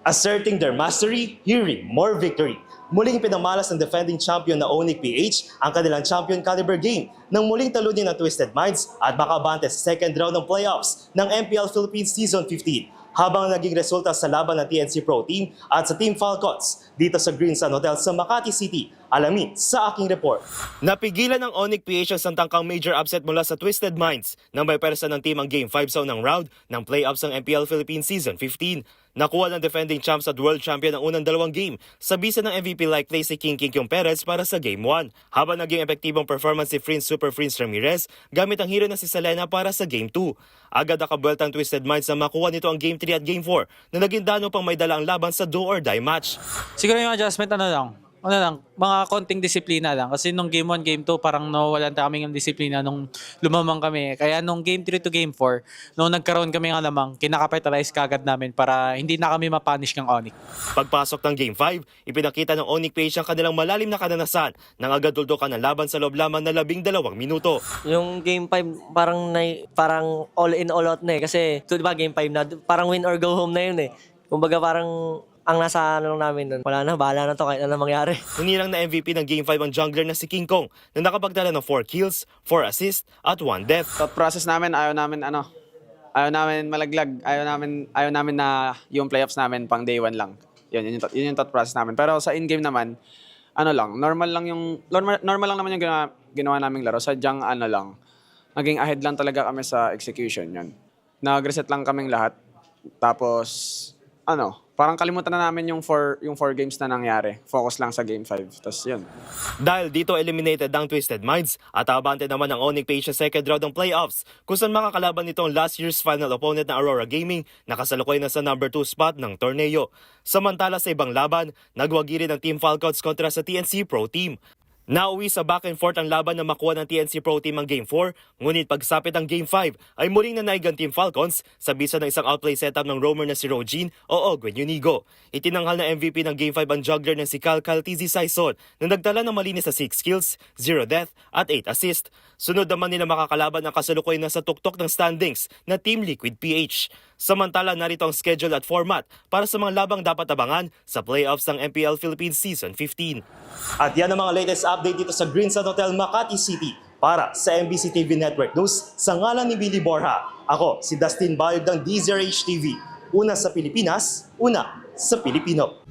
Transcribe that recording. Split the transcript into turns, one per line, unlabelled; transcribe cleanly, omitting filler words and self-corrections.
Asserting their mastery, hearing more victory. Muling pinamalas ng defending champion na Onyx PH ang kanilang champion caliber game nang muling talunin ng Twisted Minds at makabante sa second round ng playoffs ng MPL Philippines Season 15 habang naging resulta sa laban ng TNC Pro Team at sa Team Falcons dito sa Green Sun Hotel sa Makati City. Alamin sa aking report. Napigilan ng Onyx PH ang santangkang major upset mula sa Twisted Minds nang may persa ng team ang Game 5 sa unang round ng playoffs ng MPL Philippines Season 15. Nakuha ng defending champs at world champion ang unang dalawang game sa bisa ng MVP-like play si King Perez para sa Game 1. Habang naging epektibong performance si Prince Super Prince Ramirez gamit ang hero na si Selena para sa Game 2. Agad nakabuelta ang Twisted Minds na makuha nito ang Game 3 at Game 4 na naging dano pang may dala ang laban sa do or die match.
Siguro yung adjustment mga konting disiplina lang. Kasi nung Game 1, Game 2, parang nawalan kami ng disiplina nung lumamang kami. Kaya nung Game 3 to Game 4, nung nagkaroon kami ng lamang, kinakapitalize kagad namin para hindi na kami mapunish ng Onyx.
Pagpasok ng Game 5, ipinakita ng Onyx PH ang kanilang malalim na kananasan nang agad duldukan ng laban sa loob lamang na 12 minuto.
Yung Game 5 parang all in all out na eh. Kasi diba Game 5 na parang win or go home na yun eh. Kumbaga parang ang nasa namin nun, wala na, bahala na to kahit ano mangyari.
Hinirang na MVP ng Game 5 ang jungler na si King Kong na nakapagdala ng 4 kills, 4 assists at 1 death.
Thought process namin, ayaw namin malaglag, ayaw namin na yung playoffs namin pang day 1 lang. Yun yung thought process namin. Pero sa in-game naman, normal lang naman yung ginawa naming laro. Sadyang naging ahead lang talaga kami sa execution yun. Nag-reset lang kaming lahat. Tapos, parang kalimutan na namin yung 4 games na nangyari. Focus lang sa Game 5. Tapos yun.
Dahil dito eliminated ang Twisted Minds at abante naman ang Onyx PH sa second round ng playoffs kung saan makakalaban nitong last year's final opponent na Aurora Gaming na kasalukuyan na sa number 2 spot ng torneo. Samantala sa ibang laban, nagwagi rin ang Team Falcons kontra sa TNC Pro Team. Nauwi sa back and forth ang laban na makuha ng TNC Pro Team ang Game 4, ngunit pagsapit ang Game 5 ay muling nanaig ang Team Falcons sa bisa ng isang outplay setup ng roamer na si Rogin o Ogwen Unigo. Itinanghal na MVP ng Game 5 ang juggler na si Cal Tizi Saison na nagtala ng malinis sa 6 kills, 0 death at 8 assist. Sunod naman nila makakalaban ang kasalukuyan na sa tuktok ng standings na Team Liquid PH. Samantala narito ang schedule at format para sa mga labang dapat abangan sa playoffs ng MPL Philippines Season 15. At yan ang mga latest update dito sa Green Sun Hotel, Makati City. Para sa MBC TV Network News, sa ngalan ni Billy Borja, ako si Dustin Bayog ng DZRH TV. Una sa Pilipinas, una sa Pilipino.